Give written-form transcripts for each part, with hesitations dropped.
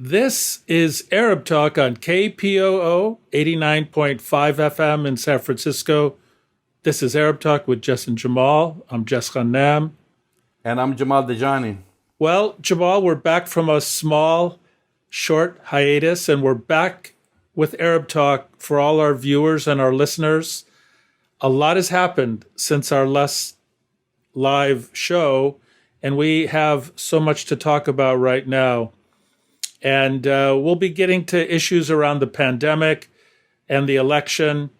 This is Arab Talk on KPOO 89.5 FM in San Francisco. This is Arab Talk with Jess and Jamal. I'm Jess Jamal. And I'm Jamal Dejani. Well, Jamal, we're back from a small, short hiatus, and we're back with Arab Talk for all our viewers and our listeners. A lot has happened since our last live show, and we have so much to talk about right now. And we'll be getting to issues around the pandemic and the election.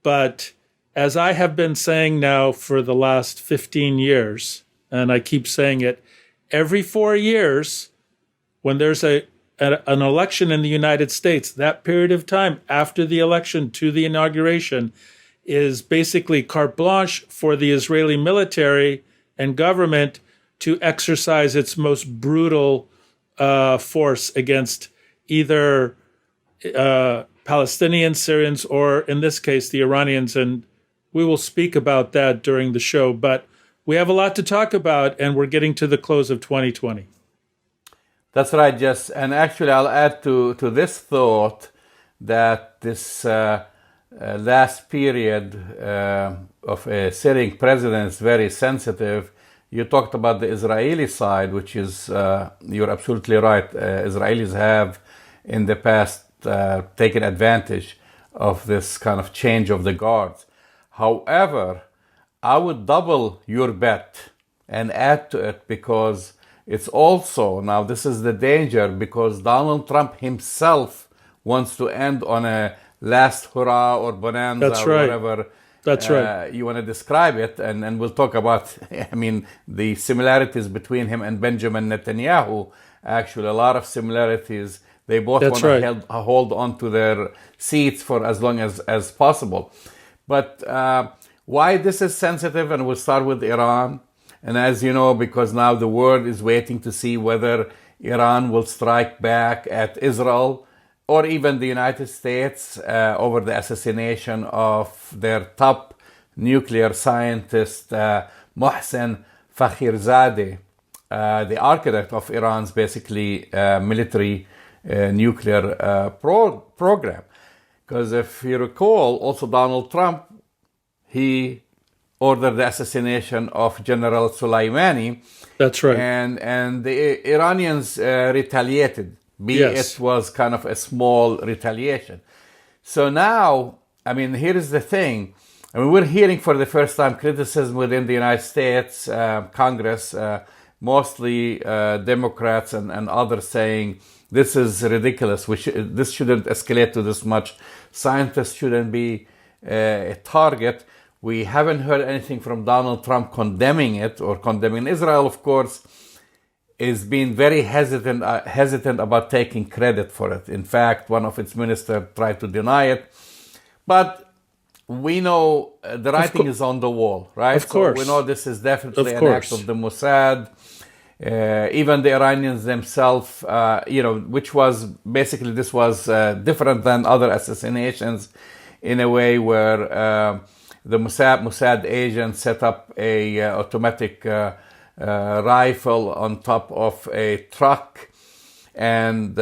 But as I have been saying now for the last 15 years, and I keep saying it, every 4 years, when there's an election in the United States, that period of time after the election to the inauguration is basically carte blanche for the Israeli military and government to exercise its most brutal force against either Palestinians, Syrians, or in this case, the Iranians. And we will speak about that during the show. But we have a lot to talk about, and we're getting to the close of 2020. That's right, Jess. And actually, I'll add to this thought that this last period of a sitting president is very sensitive. You talked about the Israeli side, which is, you're absolutely right. Israelis have in the past taken advantage of this kind of change of the guards. However, I would double your bet and add to it, because it's also, now this is the danger, because Donald Trump himself wants to end on a last hurrah or bonanza. That's or right. whatever That's right. you want to describe it, and we'll talk about, the similarities between him and Benjamin Netanyahu. Actually, a lot of similarities. They both That's want right. to hold on to their seats for as long as possible. But why this is sensitive, and we'll start with Iran. And as you know, because now the world is waiting to see whether Iran will strike back at Israel or even the United States over the assassination of their top nuclear scientist, Mohsen Fakhrizadeh, the architect of Iran's basically military nuclear program. Because if you recall, also Donald Trump, he ordered the assassination of General Soleimani. That's right. And the Iranians retaliated. Yes. It was kind of a small retaliation. So now, here is the thing. We're hearing for the first time criticism within the United States Congress, mostly Democrats and others, saying this is ridiculous. This shouldn't escalate to this much. Scientists shouldn't be a target. We haven't heard anything from Donald Trump condemning it or condemning Israel, of course. Is being very hesitant about taking credit for it. In fact, one of its ministers tried to deny it. But we know the writing is on the wall, right? Of course. So we know this is definitely an act of the Mossad. Even the Iranians themselves, which was basically, this was different than other assassinations in a way where the Mossad agent set up a automatic rifle on top of a truck and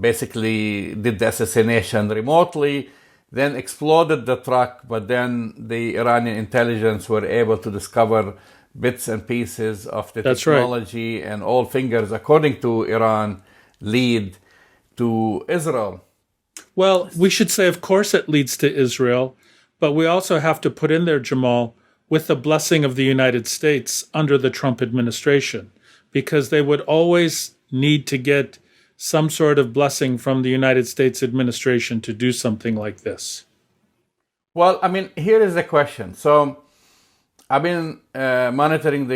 basically did the assassination remotely, then exploded the truck, but then the Iranian intelligence were able to discover bits and pieces of the technology, and all fingers, according to Iran, lead to Israel. Well, we should say, of course, it leads to Israel, but we also have to put in there, Jamal, with the blessing of the United States under the Trump administration, because they would always need to get some sort of blessing from the United States administration to do something like this. Well, here is the question. So I've been monitoring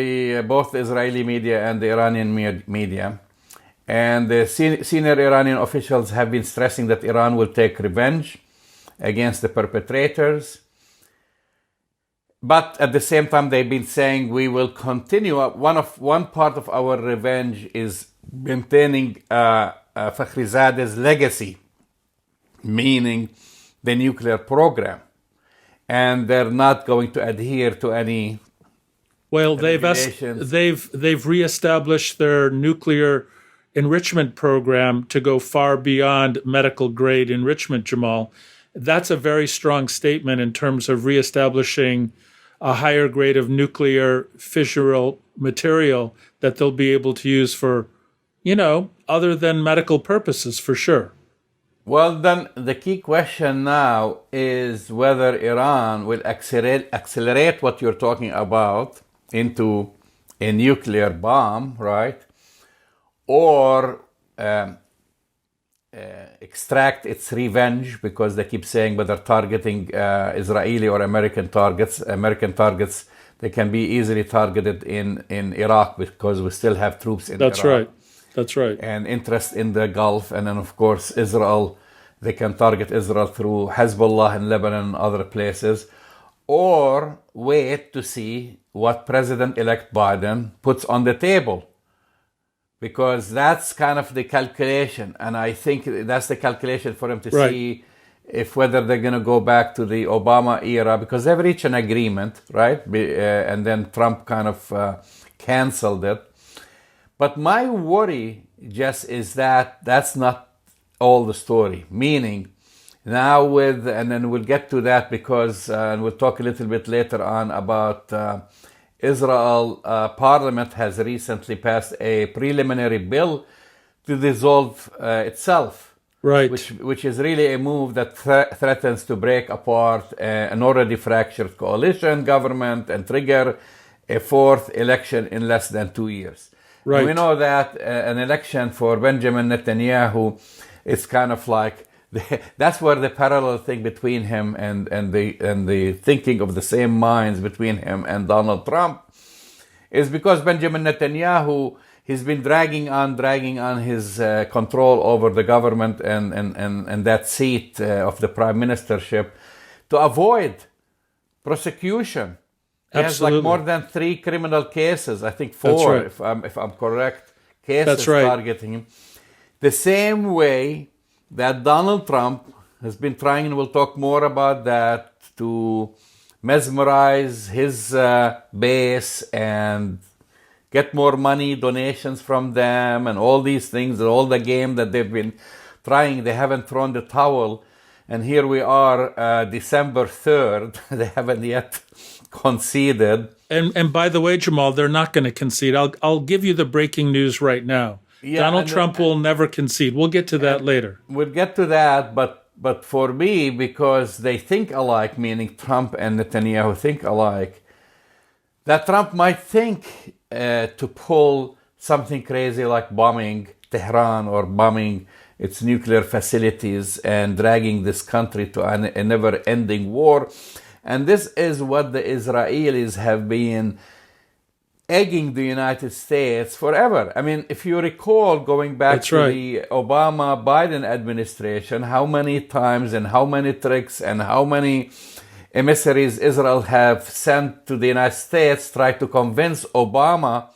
both the Israeli media and the Iranian media, and the senior Iranian officials have been stressing that Iran will take revenge against the perpetrators. But at the same time, they've been saying we will continue. One part of our revenge is maintaining Fakhrizadeh's legacy, meaning the nuclear program, and they're not going to adhere to any. Well, they've reestablished their nuclear enrichment program to go far beyond medical grade enrichment, Jamal. That's a very strong statement in terms of reestablishing a higher grade of nuclear fissural material that they'll be able to use for, other than medical purposes, for sure. Well, then the key question now is whether Iran will accelerate what you're talking about into a nuclear bomb, right? Or extract its revenge, because they keep saying whether targeting Israeli or American targets. American targets, they can be easily targeted in Iraq because we still have troops in Iraq. That's right. And interest in the Gulf. And then, of course, Israel, they can target Israel through Hezbollah in Lebanon and other places. Or wait to see what President-elect Biden puts on the table. Because that's kind of the calculation. And I think that's the calculation for him to see if whether they're going to go back to the Obama era. Because they've reached an agreement, right? And then Trump kind of canceled it. But my worry, Jess, is that that's not all the story. Meaning, now and then we'll get to that because, and we'll talk a little bit later on about Israel parliament has recently passed a preliminary bill to dissolve itself. Right. Which is really a move that threatens to break apart an already fractured coalition government and trigger a fourth election in less than 2 years. Right. We know that an election for Benjamin Netanyahu is kind of like that's where the parallel thing between him and the thinking of the same minds between him and Donald Trump is because Benjamin Netanyahu, he's been dragging on his control over the government and that seat of the prime ministership to avoid prosecution. He has like more than 3 criminal cases, I think 4, if I'm correct, cases targeting him. The same way that Donald Trump has been trying, and we'll talk more about that, to mesmerize his base and get more money, donations from them, and all these things, and all the game that they've been trying. They haven't thrown the towel. And here we are, December 3rd. They haven't yet conceded. And by the way, Jamal, they're not going to concede. I'll give you the breaking news right now. Yeah, Donald Trump will never concede. We'll get to that later. We'll get to that, but for me, because they think alike, meaning Trump and Netanyahu think alike, that Trump might think to pull something crazy like bombing Tehran or bombing its nuclear facilities and dragging this country to a never-ending war. And this is what the Israelis have been egging the United States forever. I mean, if you recall, going back to the Obama-Biden administration, how many times and how many tricks and how many emissaries Israel have sent to the United States try to convince Obama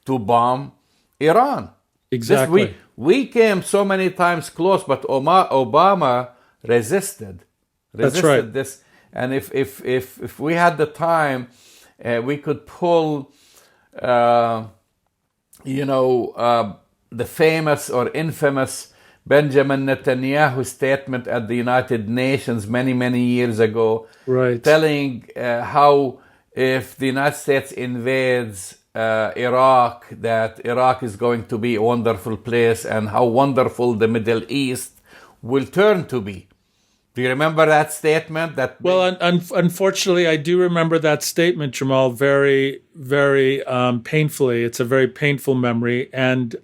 to bomb Iran. Exactly. We came so many times close, but Obama resisted this. And if we had the time, we could pull, the famous or infamous Benjamin Netanyahu statement at the United Nations many, many years ago, telling how if the United States invades Iraq, that Iraq is going to be a wonderful place and how wonderful the Middle East will turn to be. Do you remember that statement? Well, unfortunately, I do remember that statement, Jamal, very, very painfully. It's a very painful memory. And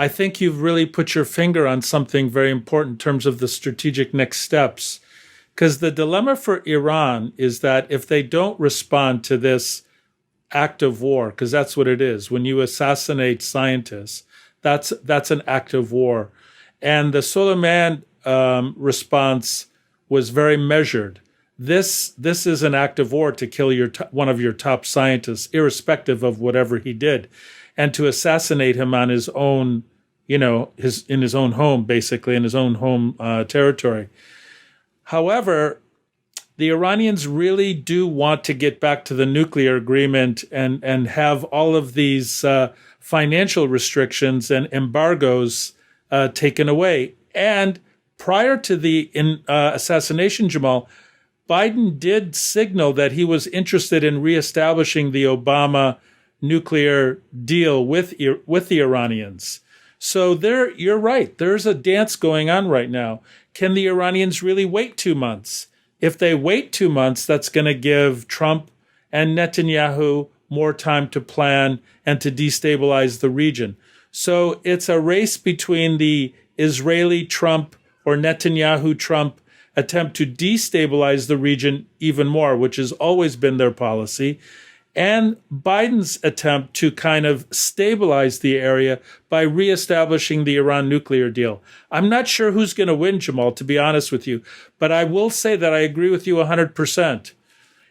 I think you've really put your finger on something very important in terms of the strategic next steps. Because the dilemma for Iran is that if they don't respond to this act of war, because that's what it is, when you assassinate scientists, that's an act of war. And the Soleiman response was very measured. This is an act of war to kill one of your top scientists, irrespective of whatever he did, and to assassinate him on his own, in his own home, basically in his own home territory. However, the Iranians really do want to get back to the nuclear agreement and have all of these financial restrictions and embargoes taken away. And prior to the assassination, Jamal, Biden did signal that he was interested in reestablishing the Obama nuclear deal with the Iranians. So you're right. There's a dance going on right now. Can the Iranians really wait 2 months? If they wait 2 months, that's going to give Trump and Netanyahu more time to plan and to destabilize the region. So it's a race between the Israeli Trump or Netanyahu Trump attempt to destabilize the region even more, which has always been their policy, and Biden's attempt to kind of stabilize the area by reestablishing the Iran nuclear deal. I'm not sure who's going to win, Jamal, to be honest with you, but I will say that I agree with you 100%.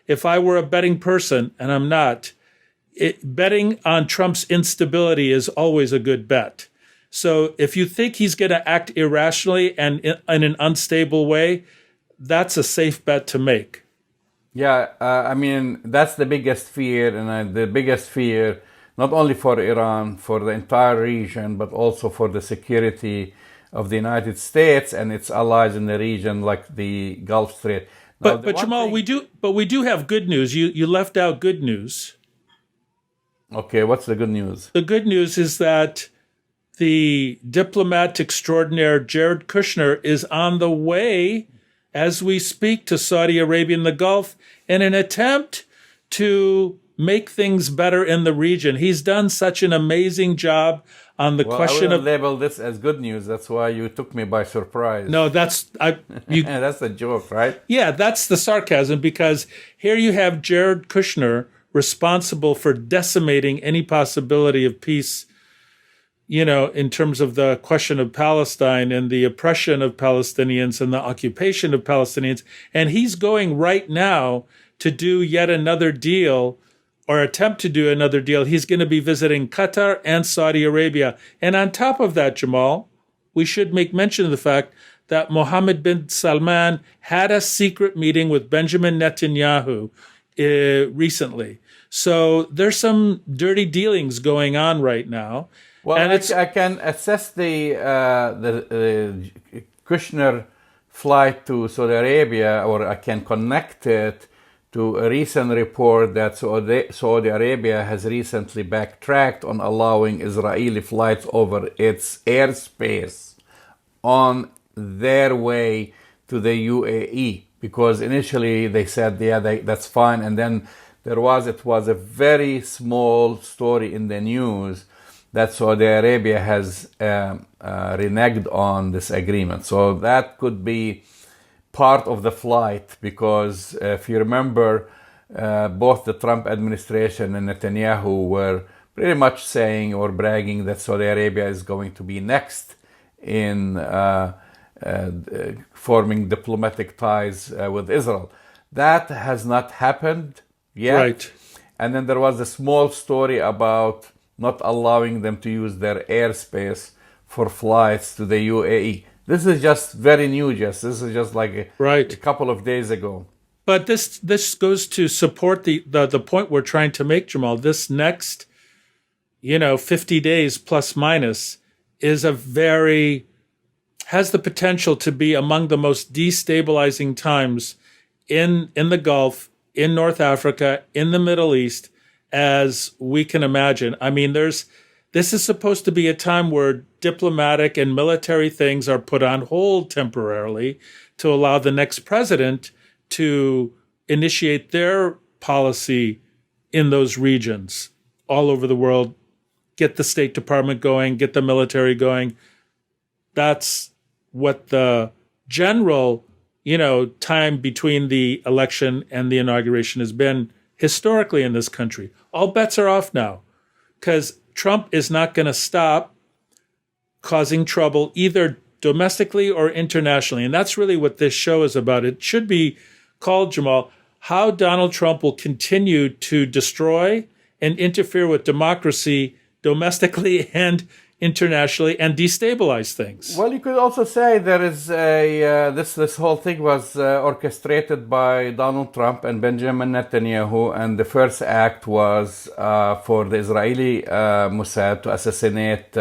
If I were a betting person, and I'm not, betting on Trump's instability is always a good bet. So if you think he's going to act irrationally and in an unstable way, that's a safe bet to make. Yeah, I mean, that's the biggest fear, and the biggest fear, not only for Iran, for the entire region, but also for the security of the United States and its allies in the region, like the Gulf Strait. Now, but Jamal, we do have good news. You left out good news. Okay, what's the good news? The good news is that the diplomat extraordinaire Jared Kushner is on the way as we speak to Saudi Arabia and the Gulf in an attempt to make things better in the region. He's done such an amazing job on the question of... label this as good news. That's why you took me by surprise. No, that's a joke, right? Yeah, that's the sarcasm, because here you have Jared Kushner responsible for decimating any possibility of peace, in terms of the question of Palestine and the oppression of Palestinians and the occupation of Palestinians. And he's going right now to do yet another deal, or attempt to do another deal. He's going to be visiting Qatar and Saudi Arabia. And on top of that, Jamal, we should make mention of the fact that Mohammed bin Salman had a secret meeting with Benjamin Netanyahu recently. So there's some dirty dealings going on right now. Well, and I can assess the Kushner flight to Saudi Arabia, or I can connect it to a recent report that Saudi Arabia has recently backtracked on allowing Israeli flights over its airspace on their way to the UAE, because initially they said, that's fine, and then it was a very small story in the news that Saudi Arabia has reneged on this agreement. So that could be part of the flight, because if you remember, both the Trump administration and Netanyahu were pretty much saying or bragging that Saudi Arabia is going to be next in forming diplomatic ties with Israel. That has not happened yet. Right. And then there was a small story about not allowing them to use their airspace for flights to the UAE. This is just very new, Jess. This is just like a couple of days ago. But this goes to support the point we're trying to make, Jamal. This next, 50 days plus minus is has the potential to be among the most destabilizing times in the Gulf, in North Africa, in the Middle East, as we can imagine. I mean, this is supposed to be a time where diplomatic and military things are put on hold temporarily to allow the next president to initiate their policy in those regions all over the world, get the State Department going, get the military going. That's what the general, time between the election and the inauguration has been historically in this country. All bets are off now, because Trump is not going to stop causing trouble either domestically or internationally. And that's really what this show is about. It should be called, Jamal, How Donald Trump Will Continue to Destroy and Interfere with Democracy domestically and internationally and destabilize things. Well, you could also say there is a this whole thing was orchestrated by Donald Trump and Benjamin Netanyahu, and the first act was for the Israeli Mossad to assassinate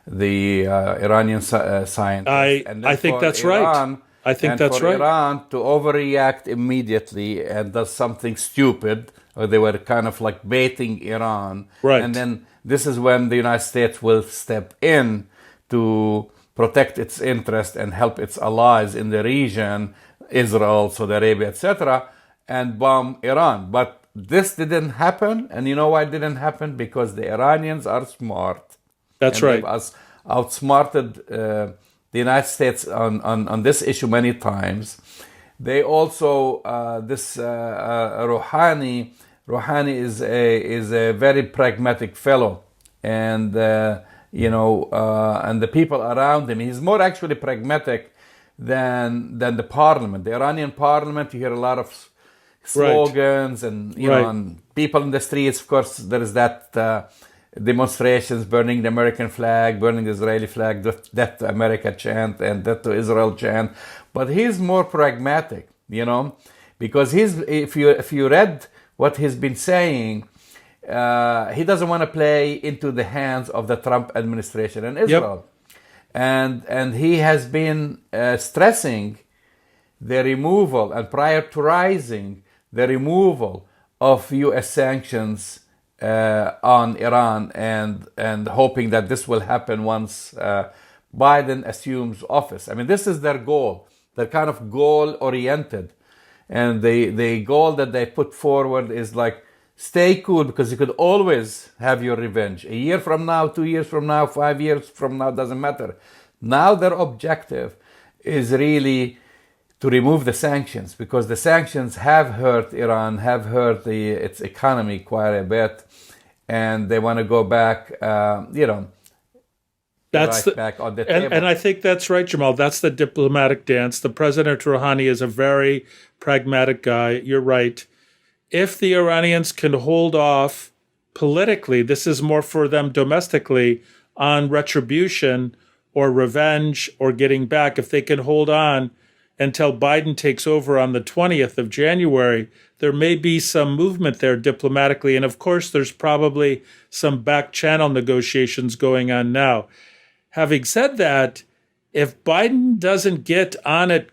the Iranian scientists. And then I think for that's Iran, right. I think and that's for right. Iran to overreact immediately and does something stupid, or they were kind of like baiting Iran, Right. and then this is when the United States will step in to protect its interest and help its allies in the region, Israel, Saudi Arabia, etc., and bomb Iran. But this didn't happen, and you know why it didn't happen? Because the Iranians are smart. That's And right. they've outsmarted the United States on this issue many times. They also Rouhani is a very pragmatic fellow, and and the people around him. He's more actually pragmatic than the parliament. The Iranian parliament, you hear a lot of slogans, and and people in the streets. Of course, there is that demonstrations, burning the American flag, burning the Israeli flag, death to America chant, and death to Israel chant. But he's more pragmatic, because if you read what he's been saying, he doesn't want to play into the hands of the Trump administration and Israel. Yep. And he has been stressing the removal and prioritizing the removal of U.S. sanctions on Iran, and hoping that this will happen once Biden assumes office. I mean, this is their goal. They're kind of goal-oriented. And the goal that they put forward is like, stay cool, because you could always have your revenge. A year from now, 2 years from now, 5 years from now, doesn't matter. Now their objective is really to remove the sanctions, because the sanctions have hurt Iran, have hurt its economy quite a bit, and they want to go back, That's back on the table. And I think that's right, Jamal. That's the diplomatic dance. The President Rouhani is a very pragmatic guy. You're right. If the Iranians can hold off politically, this is more for them domestically, on retribution or revenge or getting back. If they can hold on until Biden takes over on the 20th of January, there may be some movement there diplomatically. And of course, there's probably some back channel negotiations going on now. Having said that, if Biden doesn't get on it,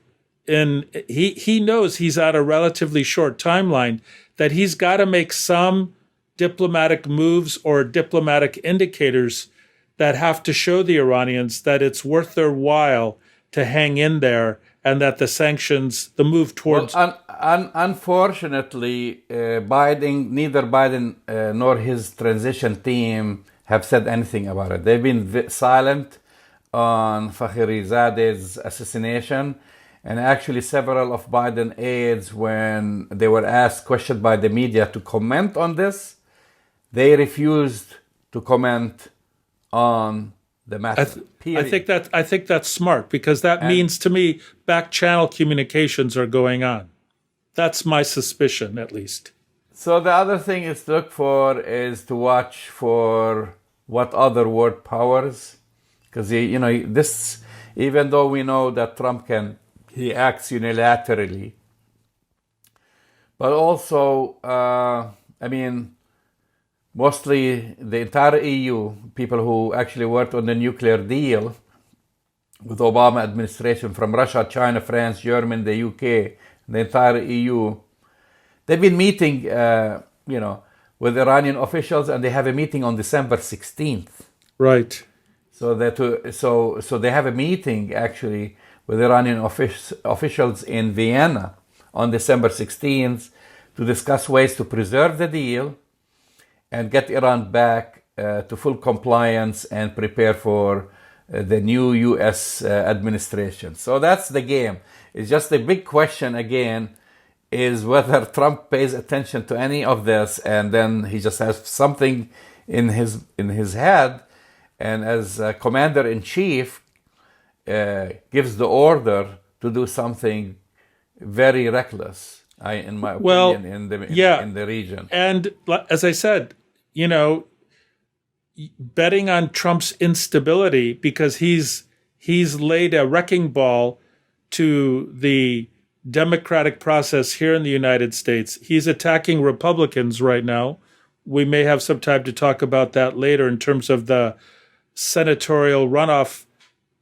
and he knows he's on a relatively short timeline, that he's got to make some diplomatic moves or diplomatic indicators that have to show the Iranians that it's worth their while to hang in there, and that the sanctions, the move towards... Unfortunately, neither Biden nor his transition team have said anything about it. They've been silent on Fakhrizadeh's assassination, and actually several of Biden aides, when they were questioned by the media to comment on this, they refused to comment on the matter. I think that's smart, because that means to me back channel communications are going on. That's my suspicion, at least. So the other thing is to look for is to watch for what other world powers, because this, even though we know that Trump he acts unilaterally, but also mostly the entire EU, people who actually worked on the nuclear deal with the Obama administration, from Russia, China, France, Germany, the UK, the entire EU, they've been meeting, with Iranian officials, and they have a meeting on December 16th. Right. So they have a meeting actually with Iranian officials in Vienna on December 16th to discuss ways to preserve the deal and get Iran back to full compliance and prepare for the new U.S. administration. So that's the game. It's just a big question again, is whether Trump pays attention to any of this, and then he just has something in his head, and as commander-in-chief gives the order to do something very reckless, in my opinion, in the region. And as I said, you betting on Trump's instability because he's laid a wrecking ball to the democratic process here in the United States. He's attacking Republicans right now. We may have some time to talk about that later in terms of the senatorial runoff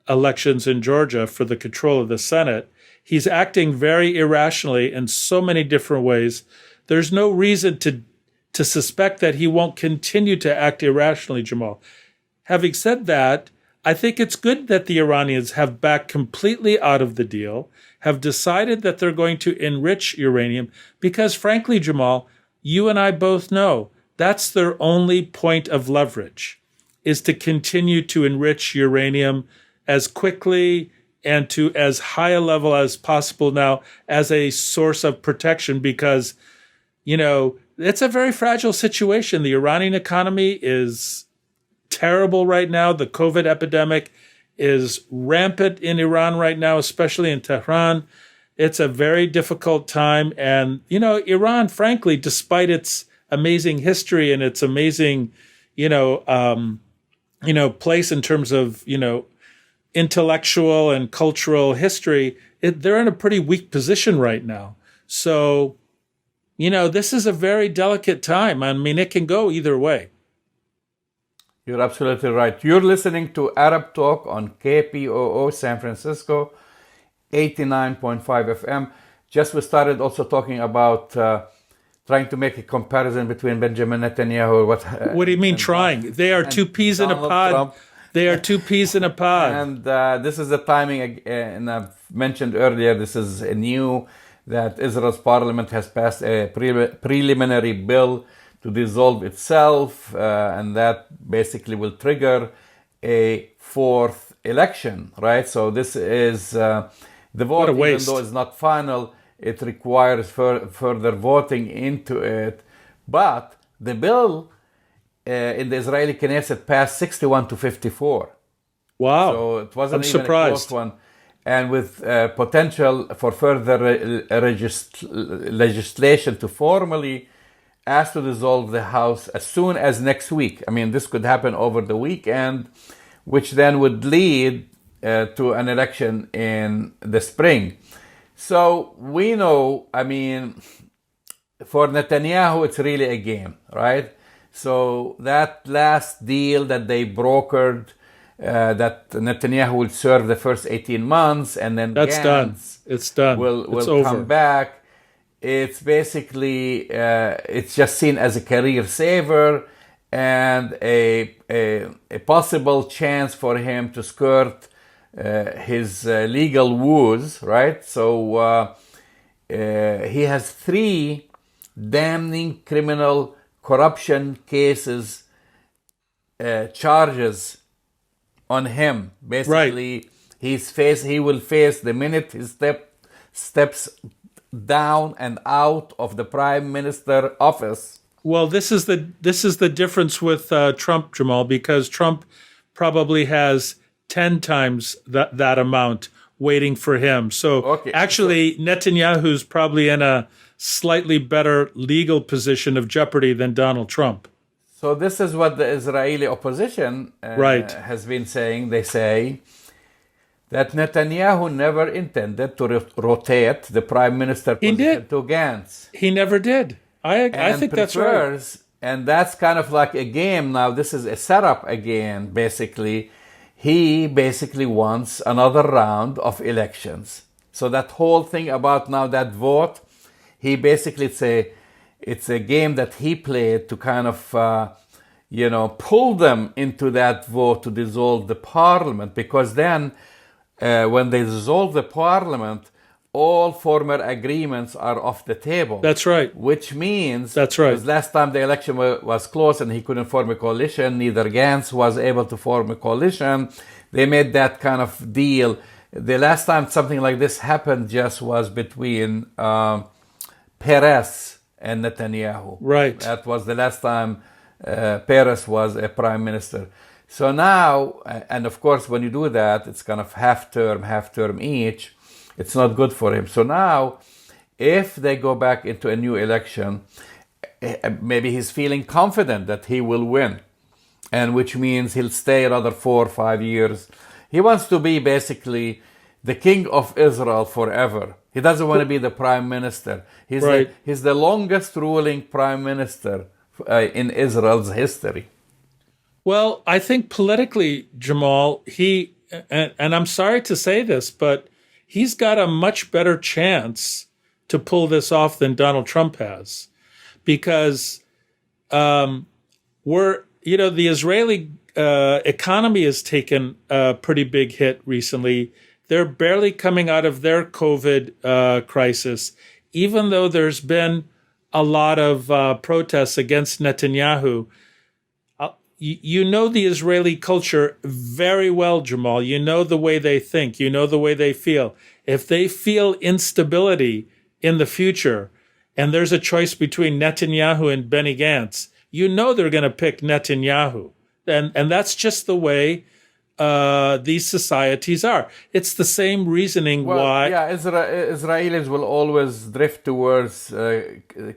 elections in Georgia for the control of the Senate. He's acting very irrationally in so many different ways. There's no reason to suspect that he won't continue to act irrationally, Jamal. Having said that, I think it's good that the Iranians have backed completely out of the deal, have decided that they're going to enrich uranium, because frankly, Jamal, you and I both know that's their only point of leverage, is to continue to enrich uranium as quickly and to as high a level as possible now as a source of protection, because, it's a very fragile situation. The Iranian economy is terrible right now. The COVID epidemic is rampant in Iran right now, especially in Tehran. It's a very difficult time. And, Iran, frankly, despite its amazing history and its amazing, place in terms of, intellectual and cultural history, they're in a pretty weak position right now. So, this is a very delicate time. I mean, it can go either way. You're absolutely right. You're listening to Arab Talk on KPOO San Francisco, 89.5 FM. Just we started also talking about trying to make a comparison between Benjamin Netanyahu. What do you mean trying? They are two peas in a pod. Trump. They are two peas in a pod. And this is the timing, and I've mentioned earlier, this is new, that Israel's parliament has passed a preliminary bill to dissolve itself, and that basically will trigger a fourth election, right? So this is the vote, even though it's not final, it requires further voting into it. But the bill in the Israeli Knesset passed 61 to 54. Wow. So it wasn't I'm even surprised. a close one. And with potential for further legislation to formally ask to dissolve the House as soon as next week. I mean, this could happen over the weekend, which then would lead to an election in the spring. So we know, I mean, for Netanyahu, it's really a game, right? So that last deal that they brokered, that Netanyahu will serve the first 18 months and then that's Gantz done. It's done. will come back. It's basically, it's just seen as a career saver and a possible chance for him to skirt his legal woes, right? So he has 3 damning criminal corruption cases, charges on him. Basically, right. He will face the minute he steps down and out of the prime minister office. Well, this is the difference with Trump, Jamal, because Trump probably has 10 times that amount waiting for him. So actually, Netanyahu's probably in a slightly better legal position of jeopardy than Donald Trump. So this is what the Israeli opposition has been saying. They say that Netanyahu never intended to rotate the prime minister position to Gantz. He never did. I think that's right. And that's kind of like a game now. This is a setup again, basically. He basically wants another round of elections. So that whole thing about now that vote, he basically it's a game that he played to kind of, pull them into that vote to dissolve the parliament. Because then when they dissolve the parliament, all former agreements are off the table. That's right. Which means, that's right. Because last time the election was close and he couldn't form a coalition, neither Gantz was able to form a coalition. They made that kind of deal. The last time something like this happened just was between Peres and Netanyahu. Right. That was the last time Peres was a prime minister. So now, and of course, when you do that, it's kind of half term each. It's not good for him. So now, if they go back into a new election, maybe he's feeling confident that he will win. and which means he'll stay another 4 or 5 years. He wants to be basically the king of Israel forever. He doesn't want to be the prime minister. He's the longest ruling prime minister in Israel's history. Well, I think politically, Jamal, and I'm sorry to say this, but he's got a much better chance to pull this off than Donald Trump has, because the Israeli economy has taken a pretty big hit recently. They're barely coming out of their COVID crisis, even though there's been a lot of protests against Netanyahu. You know the Israeli culture very well, Jamal. You know the way they think. You know the way they feel. If they feel instability in the future, and there's a choice between Netanyahu and Benny Gantz, you know they're going to pick Netanyahu. And that's just the way these societies are. It's the same reasoning why... Yeah, Israelis will always drift towards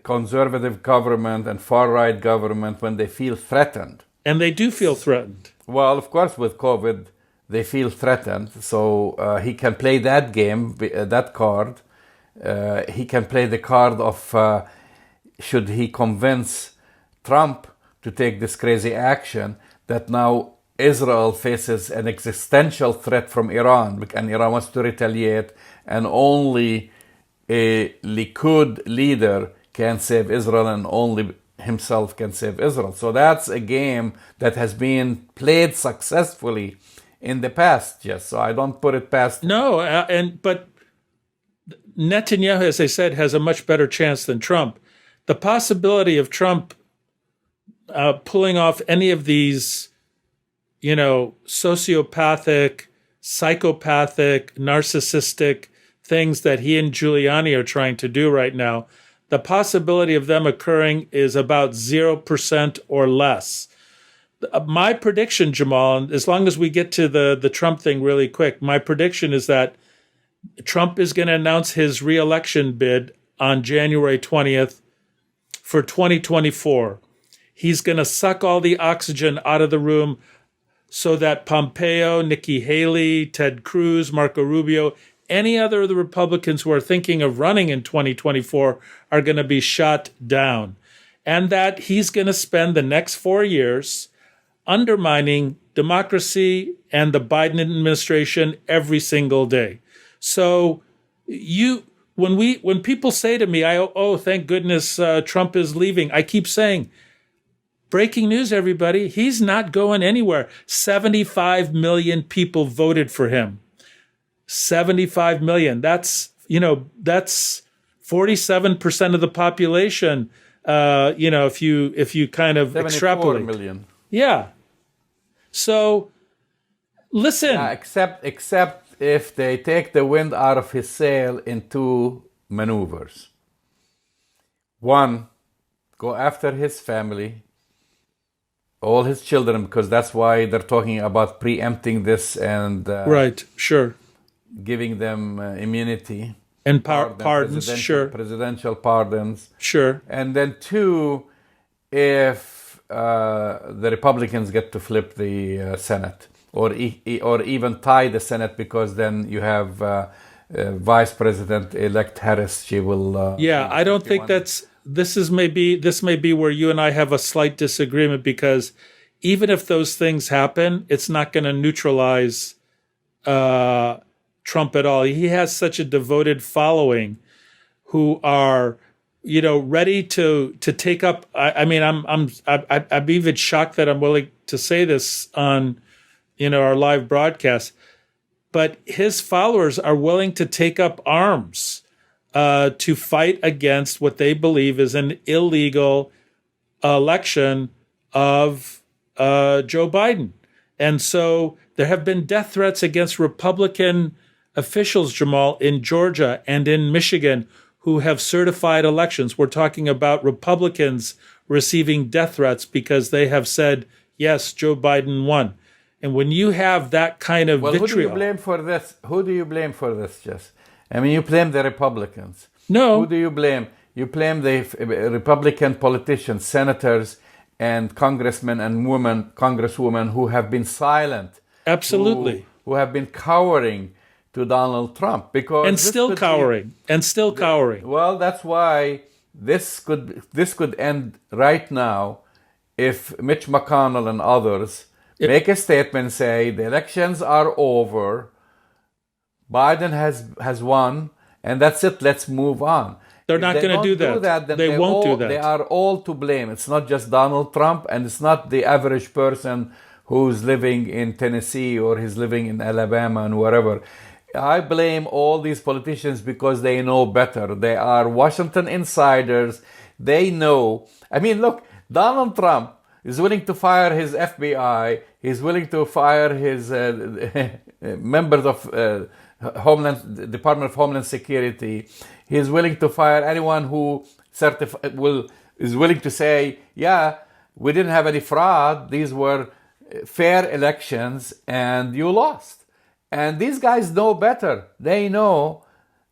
conservative government and far-right government when they feel threatened. And they do feel threatened. Well, of course, with COVID, they feel threatened. So he can play that game, that card. He can play the card of should he convince Trump to take this crazy action, that now Israel faces an existential threat from Iran, and Iran wants to retaliate, and only a Likud leader can save Israel, and only himself can save Israel. So that's a game that has been played successfully in the past, yes. So I don't put it past... No, but Netanyahu, as I said, has a much better chance than Trump. The possibility of Trump pulling off any of these, sociopathic, psychopathic, narcissistic things that he and Giuliani are trying to do right now, the possibility of them occurring is about 0% or less. My prediction, Jamal, as long as we get to the Trump thing really quick, my prediction is that Trump is going to announce his re-election bid on January 20th for 2024. He's going to suck all the oxygen out of the room so that Pompeo, Nikki Haley, Ted Cruz, Marco Rubio, any other of the Republicans who are thinking of running in 2024 are going to be shot down. And that he's going to spend the next 4 years undermining democracy and the Biden administration every single day. So when people say to me, oh, thank goodness Trump is leaving, I keep saying, breaking news, everybody, he's not going anywhere. 75 million people voted for him. 75 million. That's 47% of the population. If you kind of extrapolate. 74 million. Yeah. So, listen. Except if they take the wind out of his sail in two maneuvers. One, go after his family, all his children, because that's why they're talking about preempting this and right, sure, giving them immunity and pardons, sure, presidential pardons, sure. And then two, if the Republicans get to flip the Senate, or even tie the Senate, because then you have Vice President-elect Harris. She will. I don't think this may be where you and I have a slight disagreement, because even if those things happen, it's not going to neutralize Trump at all. He has such a devoted following who are, ready to take up. I'm even shocked that I'm willing to say this on, our live broadcast, but his followers are willing to take up arms to fight against what they believe is an illegal election of Joe Biden. And so there have been death threats against Republican officials, Jamal, in Georgia and in Michigan who have certified elections. We're talking about Republicans receiving death threats because they have said, yes, Joe Biden won. And when you have that kind of vitriol... Who do you blame for this? Who do you blame for this, Jess? I mean, you blame the Republicans. No. Who do you blame? You blame the Republican politicians, senators, and congressmen and congresswomen who have been silent, Absolutely. who have been cowering to Donald Trump because And still cowering. Well, that's why this could end right now if Mitch McConnell and others make a statement, say the elections are over, Biden has won, and that's it. Let's move on. They're not going to do that. Then They won't do that. They are all to blame. It's not just Donald Trump, and it's not the average person who's living in Tennessee or he's living in Alabama and wherever. I blame all these politicians because they know better. They are Washington insiders. They know. I mean, look, Donald Trump is willing to fire his FBI. He's willing to fire his members of Department of Homeland Security. He's willing to fire anyone who is willing to say, yeah, we didn't have any fraud. These were fair elections and you lost. And these guys know better. They know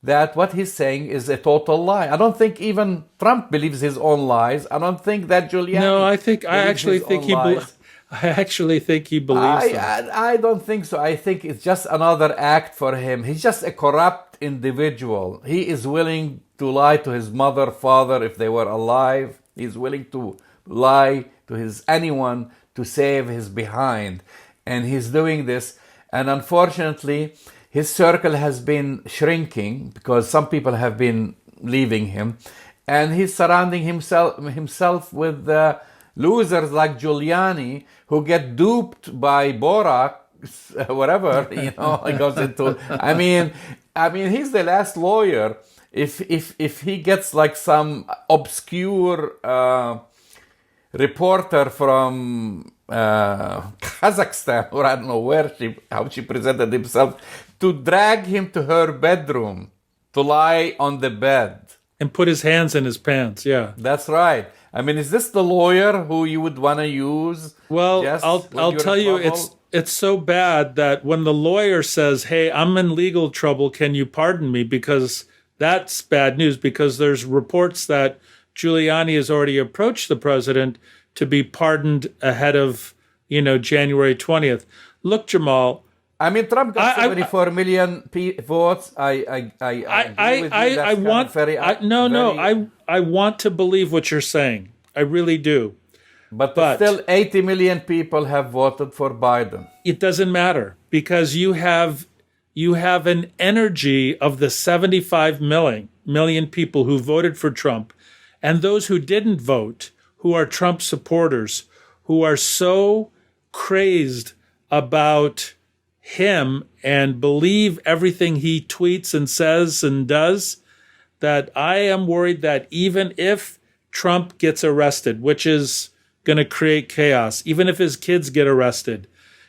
that what he's saying is a total lie. I don't think even Trump believes his own lies. I don't think that Giuliani. No, I actually think he believes them. I don't think so. I think it's just another act for him. He's just a corrupt individual. He is willing to lie to his mother, father if they were alive. He's willing to lie to anyone to save his behind. And he's doing this. And unfortunately, his circle has been shrinking because some people have been leaving him. And he's surrounding himself with losers like Giuliani who get duped by Borak, whatever, he goes into. I mean, he's the last lawyer. If he gets like some obscure reporter from Kazakhstan, or I don't know how she presented himself, to drag him to her bedroom, to lie on the bed. And put his hands in his pants, yeah. That's right. I mean, is this the lawyer who you would want to use? Well, I'll tell you, it's so bad that when the lawyer says, hey, I'm in legal trouble, can you pardon me? Because that's bad news, because there's reports that Giuliani has already approached the president to be pardoned ahead of, January 20th. Look, Jamal. I mean, Trump got 74 million votes. I agree with you. I want to believe what you're saying. I really do. But still 80 million people have voted for Biden. It doesn't matter because you have an energy of the 75 million people who voted for Trump and those who didn't vote, who are Trump supporters, who are so crazed about him and believe everything he tweets and says and does, that I am worried that even if Trump gets arrested, which is going to create chaos, even if his kids get arrested,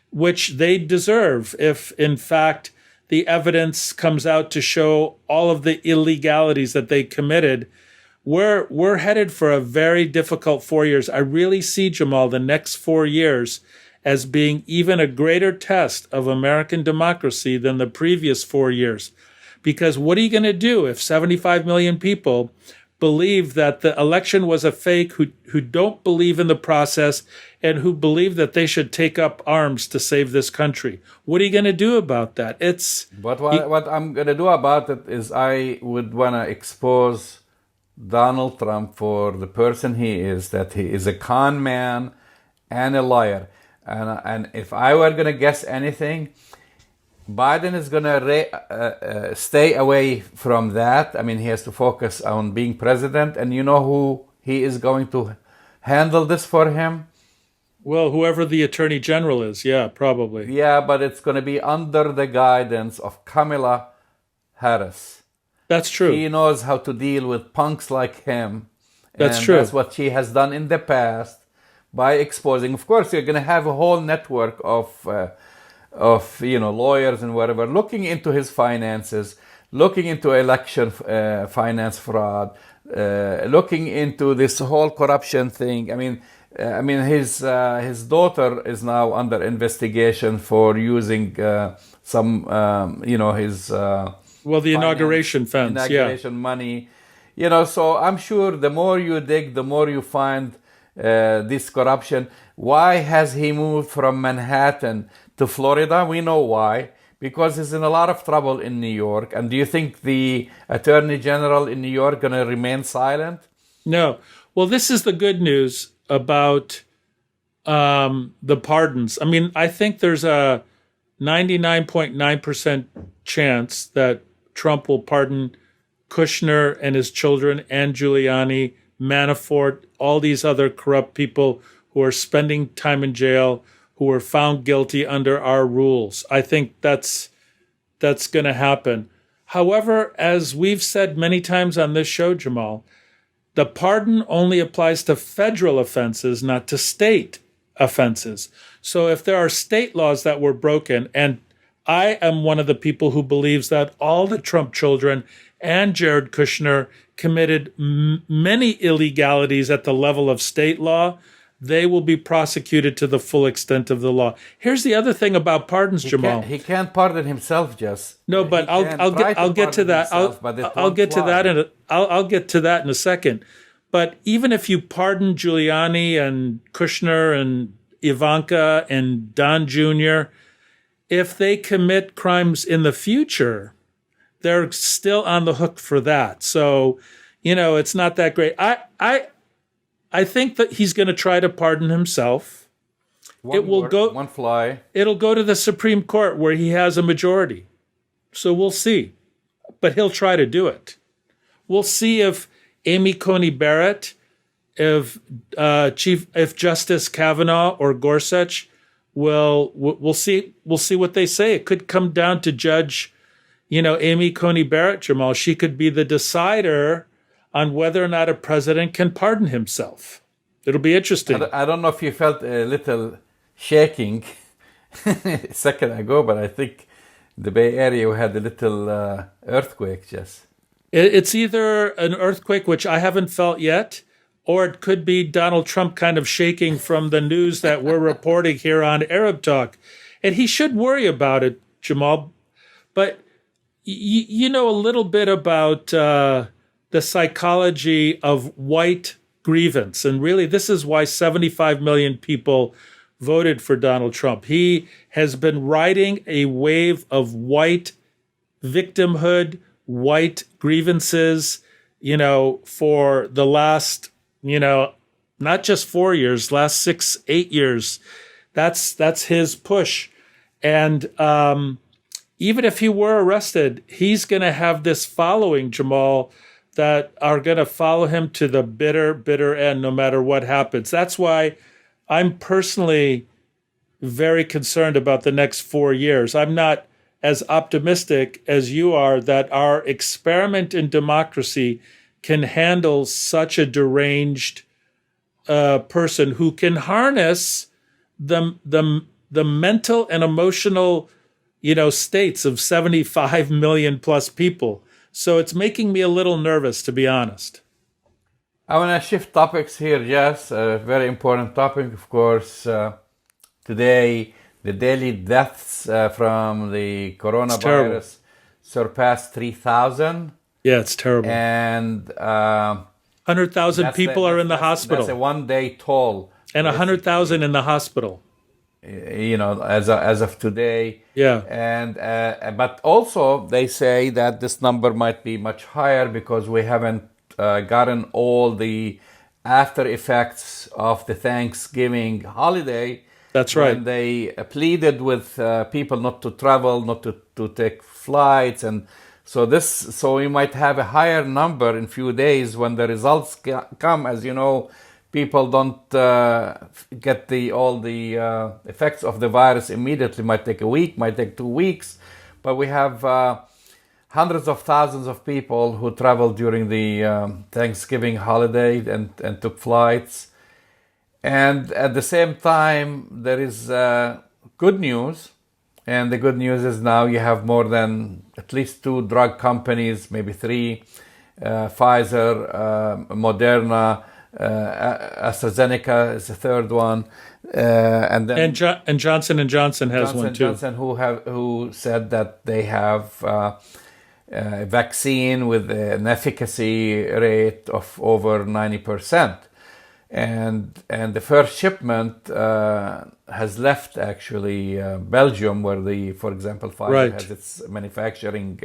which they deserve if, in fact, the evidence comes out to show all of the illegalities that they committed, we're headed for a very difficult 4 years. I really see, Jamal, the next 4 years as being even a greater test of American democracy than the previous 4 years. Because what are you going to do if 75 million people believe that the election was a fake, who don't believe in the process, and who believe that they should take up arms to save this country? What are you going to do about that? What I'm going to do about it is I would want to expose Donald Trump for the person he is, that he is a con man and a liar. And if I were going to guess anything, Biden is going to stay away from that. I mean, he has to focus on being president. And you know who he is going to handle this for him? Well, whoever the attorney general is, yeah, probably. Yeah, but it's going to be under the guidance of Kamala Harris. That's true. She knows how to deal with punks like him. That's true. That's what she has done in the past by exposing. Of course, you're going to have a whole network of lawyers and whatever looking into his finances, looking into election finance fraud, looking into this whole corruption thing. I mean, his daughter is now under investigation for using his the inauguration funds, money. So I'm sure the more you dig, the more you find this corruption. Why has he moved from Manhattan to Florida? We know why. Because he's in a lot of trouble in New York. And do you think the Attorney General in New York going to remain silent? No. Well, this is the good news about the pardons. I mean, I think there's a 99.9% chance that Trump will pardon Kushner and his children and Giuliani, Manafort, all these other corrupt people who are spending time in jail, who were found guilty under our rules. I think that's going to happen. However, as we've said many times on this show, Jamal, the pardon only applies to federal offenses, not to state offenses. So if there are state laws that were broken, and I am one of the people who believes that all the Trump children and Jared Kushner committed many illegalities at the level of state law, they will be prosecuted to the full extent of the law. Here's the other thing about pardons, Jamal. He can't pardon himself, Jess. No, but I'll get to that. I'll get to that I'll get to that in a second. But even if you pardon Giuliani and Kushner and Ivanka and Don Jr., if they commit crimes in the future, they're still on the hook for that. So, it's not that great. I think that he's going to try to pardon himself. One fly. It'll go to the Supreme Court where he has a majority. So we'll see. But he'll try to do it. We'll see if Amy Coney Barrett, if Justice Kavanaugh or Gorsuch we'll see what they say. It could come down to Judge, Amy Coney Barrett, Jamal. She could be the decider on whether or not a president can pardon himself. It'll be interesting. I don't know if you felt a little shaking a second ago, but I think the Bay Area had a little earthquake, Jess. It's either an earthquake, which I haven't felt yet, or it could be Donald Trump kind of shaking from the news that we're reporting here on Arab Talk. And he should worry about it, Jamal. But you know a little bit about the psychology of white grievance. And really, this is why 75 million people voted for Donald Trump. He has been riding a wave of white victimhood, white grievances, for the last, not just 4 years, last 6-8 years. That's his push. And even if he were arrested, he's going to have this following, Jamal, that are going to follow him to the bitter, bitter end, no matter what happens. That's why I'm personally very concerned about the next 4 years. I'm not as optimistic as you are that our experiment in democracy can handle such a deranged person who can harness the mental and emotional, states of 75 million plus people. So it's making me a little nervous, to be honest. I want to shift topics here, Jess. A very important topic, of course. Today, the daily deaths from the coronavirus surpassed 3,000. Yeah, it's terrible. And 100,000 people are in the hospital. That's a one-day toll. And 100,000 in the hospital. As of today. Yeah. And but also they say that this number might be much higher because we haven't gotten all the after effects of the Thanksgiving holiday. That's right. When they pleaded with people not to travel, not to take flights, and so we might have a higher number in few days when the results come. As you know, people don't get all the effects of the virus immediately. Might take a week, might take 2 weeks, but we have hundreds of thousands of people who traveled during the Thanksgiving holiday and took flights. And at the same time, there is good news. And the good news is now you have more than at least 2 drug companies, maybe 3, Pfizer, Moderna, AstraZeneca is the third one. And Johnson & Johnson has one too. Johnson who said that they have a vaccine with an efficacy rate of over 90%. and the first shipment has left actually Belgium, where for example, Pfizer has its manufacturing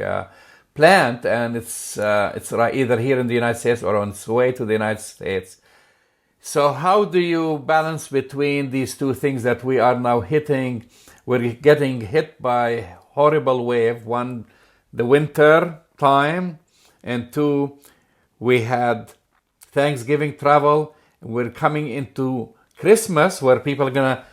plant, and it's either here in the United States or on its way to the United States. So how do you balance between these two things that we are now hitting? We're getting hit by horrible wave. One, the winter time, and two, we had Thanksgiving travel. We're coming into Christmas, where people are gonna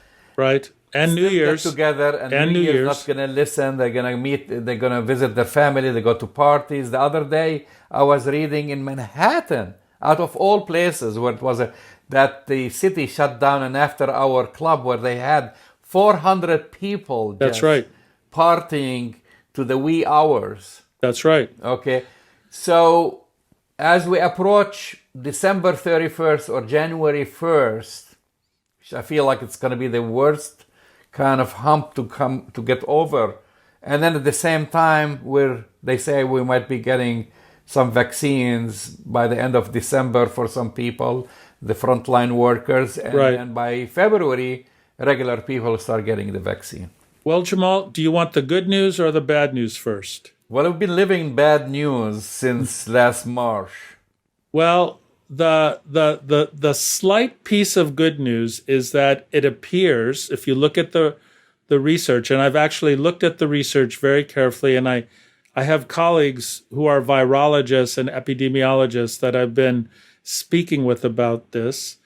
and New Year's get together, and New Year's not gonna listen. They're gonna meet. They're gonna visit their family. They go to parties. The other day, I was reading in Manhattan, out of all places, where it was that the city shut down an after-hour club where they had 400 people. That's right. Partying to the wee hours. That's right. Okay, so as we approach December 31st or January 1st, which I feel like it's going to be the worst kind of hump to get over. And then at the same time, they say we might be getting some vaccines by the end of December for some people, the frontline workers. And then by February, regular people start getting the vaccine. Well, Jamal, do you want the good news or the bad news first? Well, we've been living in bad news since last March. Well, the slight piece of good news is that it appears, if you look at the research, and I've actually looked at the research very carefully, and I have colleagues who are virologists and epidemiologists that I've been speaking with about this.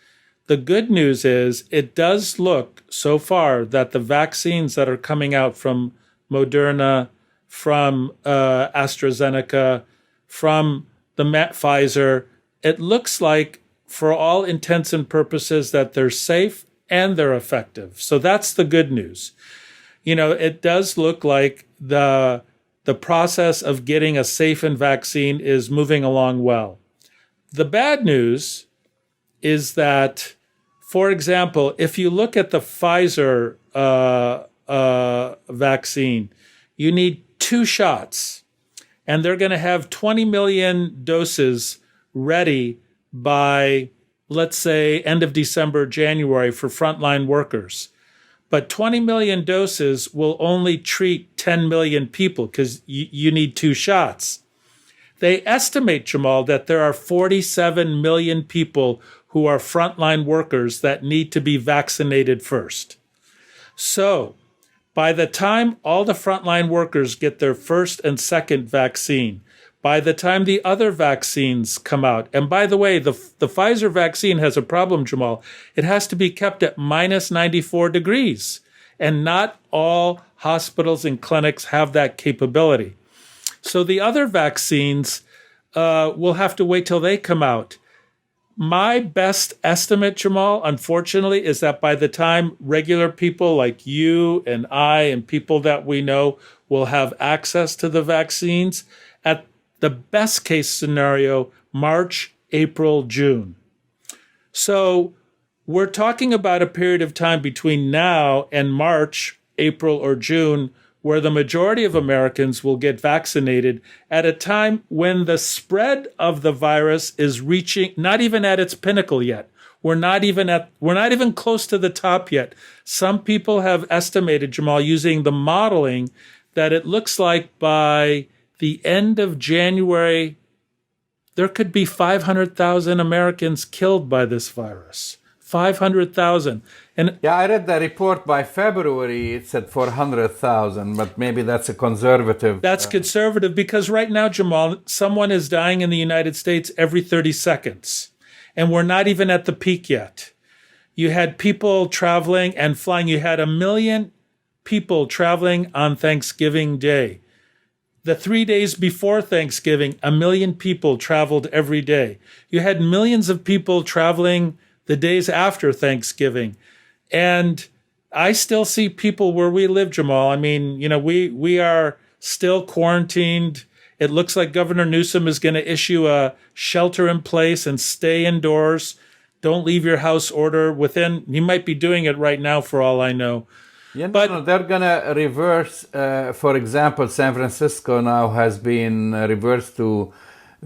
The good news is it does look so far that the vaccines that are coming out from Moderna, from AstraZeneca, from the Pfizer, it looks like, for all intents and purposes, that they're safe and they're effective. So that's the good news. It does look like the process of getting a safe vaccine is moving along well. The bad news is that, for example, if you look at the Pfizer vaccine, you need 2 shots, and they're going to have 20 million doses ready by, let's say, end of December, January for frontline workers. But 20 million doses will only treat 10 million people because you need 2 shots. They estimate, Jamal, that there are 47 million people who are frontline workers that need to be vaccinated first. So by the time all the frontline workers get their first and second vaccine, by the time the other vaccines come out, and by the way, the Pfizer vaccine has a problem, Jamal. It has to be kept at minus 94 degrees, and not all hospitals and clinics have that capability. So the other vaccines will have to wait till they come out. My best estimate, Jamal, unfortunately, is that by the time regular people like you and I and people that we know will have access to the vaccines, at the best case scenario, March, April, June. So we're talking about a period of time between now and March, April, or June where the majority of Americans will get vaccinated at a time when the spread of the virus is reaching, not even at its pinnacle yet. We're not even close to the top yet. Some people have estimated, Jamal, using the modeling, that it looks like by the end of January, there could be 500,000 Americans killed by this virus. 500,000. And yeah, I read the report by February. It said 400,000, but maybe that's a conservative. That's conservative because right now, Jamal, someone is dying in the United States every 30 seconds. And we're not even at the peak yet. You had people traveling and flying. You had 1 million people traveling on Thanksgiving Day. The 3 days before Thanksgiving, 1 million people traveled every day. You had millions of people traveling the days after Thanksgiving. And I still see people where we live, Jamal. I mean, we are still quarantined. It looks like Governor Newsom is going to issue a shelter in place and stay indoors. Don't leave your house order he might be doing it right now for all I know. Yeah, but they're going to reverse, for example, San Francisco now has been reversed to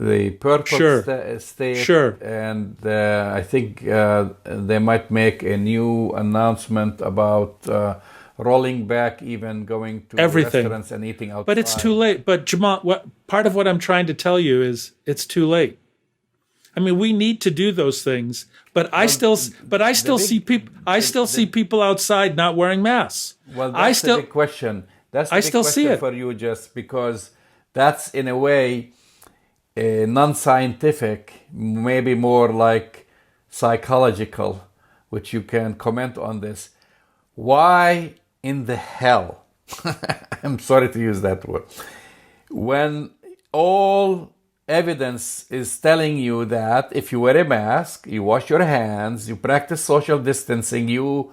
the purple Sure. state, Sure. and I think they might make a new announcement about rolling back, even going to Everything. restaurants and eating outside. But it's too late. But Jamal, part of what I'm trying to tell you is it's too late. I mean, we need to do those things, but I still see people outside not wearing masks. Well, that's the big question. That's the big question for you, just because that's in a way non-scientific, maybe more like psychological, which you can comment on this. Why in the hell, I'm sorry to use that word, when all evidence is telling you that if you wear a mask, you wash your hands, you practice social distancing, you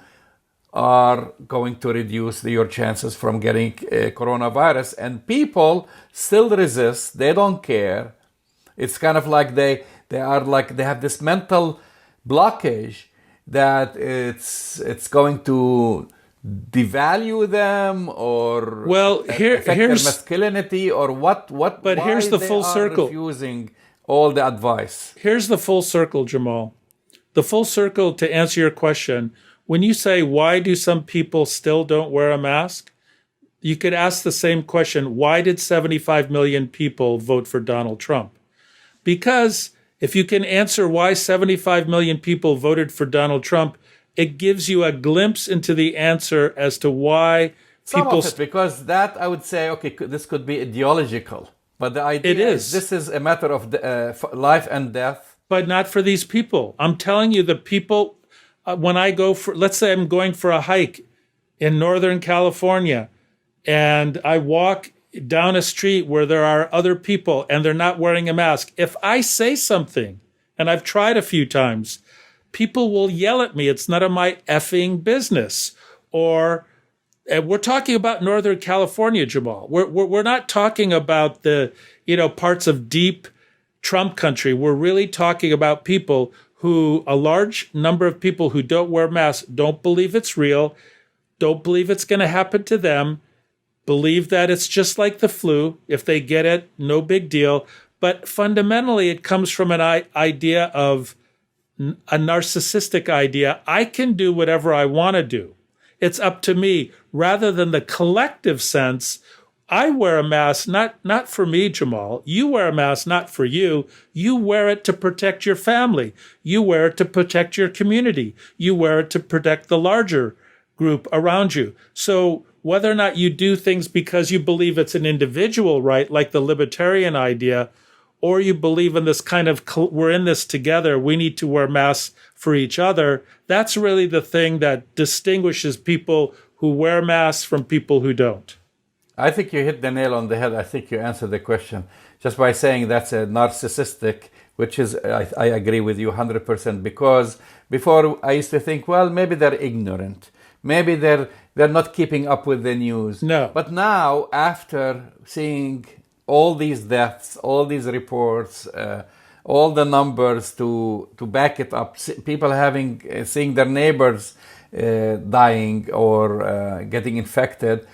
are going to reduce your chances from getting coronavirus, and people still resist, they don't care. It's kind of like they have this mental blockage that it's going to devalue them or affect their masculinity or what. But here's the full circle. Refusing all the advice. Here's the full circle, Jamal. The full circle to answer your question. When you say, why do some people still don't wear a mask? You could ask the same question. Why did 75 million people vote for Donald Trump? Because if you can answer why 75 million people voted for Donald Trump, it gives you a glimpse into the answer as to why people... because that, I would say, okay, this could be ideological. But the idea is this is a matter of life and death. But not for these people. I'm telling you, the people, when I go for... Let's say I'm going for a hike in Northern California, and I walk down a street where there are other people and they're not wearing a mask. If I say something, and I've tried a few times, people will yell at me. It's none of my effing business. Or we're talking about Northern California, Jamal. We're not talking about the parts of deep Trump country. We're really talking about people who, a large number of people who don't wear masks, don't believe it's real, don't believe it's going to happen to them, believe that it's just like the flu. If they get it, no big deal. But fundamentally, it comes from an idea of a narcissistic idea. I can do whatever I want to do. It's up to me, rather than the collective sense. I wear a mask, not for me, Jamal. You wear a mask, not for you. You wear it to protect your family. You wear it to protect your community. You wear it to protect the larger group around you. So whether or not you do things because you believe it's an individual right, like the libertarian idea, or you believe in this kind of, we're in this together, we need to wear masks for each other, that's really the thing that distinguishes people who wear masks from people who don't. I think you hit the nail on the head. I think you answered the question just by saying that's a narcissistic, which is, I agree with you 100%, because before I used to think, well, maybe they're ignorant. Maybe they're not keeping up with the news. No. But now, after seeing all these deaths, all these reports, all the numbers to back it up, people seeing their neighbors dying or getting infected,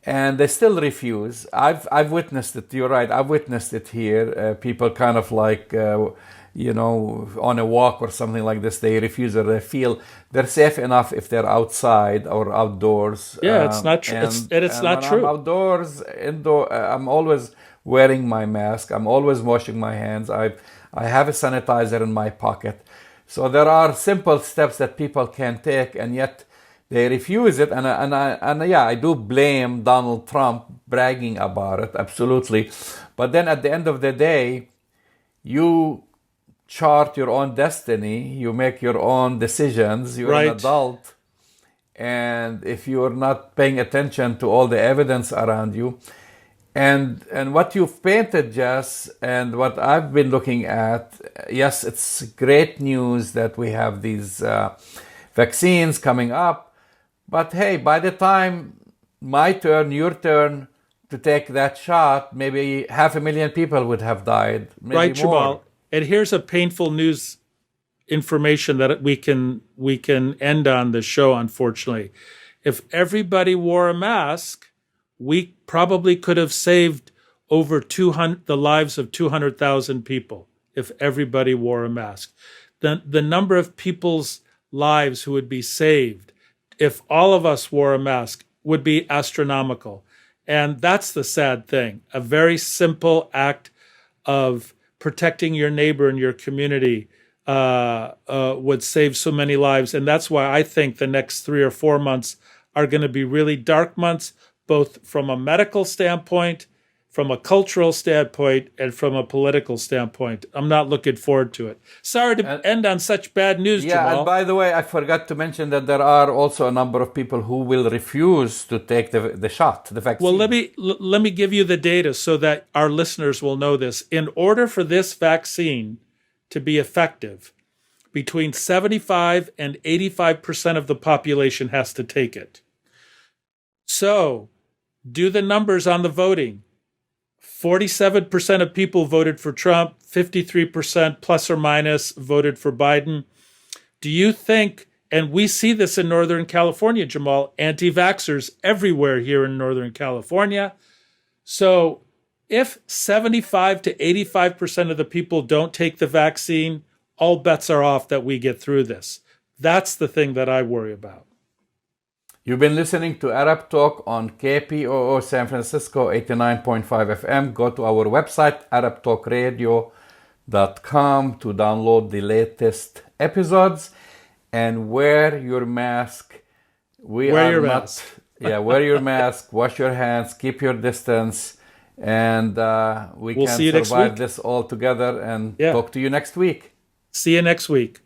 and they still refuse. I've witnessed it. You're right. I've witnessed it here. People kind of like, on a walk or something like this, they refuse, or they feel they're safe enough if they're outside or outdoors. Yeah, it's not true. It's not true. I'm outdoors, indoor. I'm always wearing my mask. I'm always washing my hands. I have a sanitizer in my pocket. So there are simple steps that people can take, and yet they refuse it. And I do blame Donald Trump bragging about it, absolutely. But then at the end of the day, you chart your own destiny. You make your own decisions. You're an adult. And if you're not paying attention to all the evidence around you, and what you've painted, Jess, and what I've been looking at, yes, it's great news that we have these vaccines coming up. But hey, by the time my turn, your turn to take that shot, maybe 500,000 people would have died. Maybe right, more. Jamal. And here's a painful news information that we can end on the show, unfortunately. If everybody wore a mask, we probably could have saved over 200, the lives of 200,000 people if everybody wore a mask. The number of people's lives who would be saved if all of us wore a mask would be astronomical. And that's the sad thing. A very simple act of protecting your neighbor and your community would save so many lives. And that's why I think the next 3 or 4 months are going to be really dark months, both from a medical standpoint, from a cultural standpoint, and from a political standpoint. I'm not looking forward to it. Sorry to end on such bad news, Jamal. And by the way, I forgot to mention that there are also a number of people who will refuse to take the shot, the vaccine. Well, let me give you the data so that our listeners will know this. In order for this vaccine to be effective, between 75 and 85% of the population has to take it. So, do the numbers on the voting. 47% of people voted for Trump, 53% plus or minus voted for Biden. Do you think, and we see this in Northern California, Jamal, anti-vaxxers everywhere here in Northern California. So if 75 to 85% of the people don't take the vaccine, all bets are off that we get through this. That's the thing that I worry about. You've been listening to Arab Talk on KPOO San Francisco 89.5 FM. Go to our website, arabtalkradio.com, to download the latest episodes and wear your mask. Wear your mask, wash your hands, keep your distance, and we'll can survive this all together and talk to you next week. See you next week.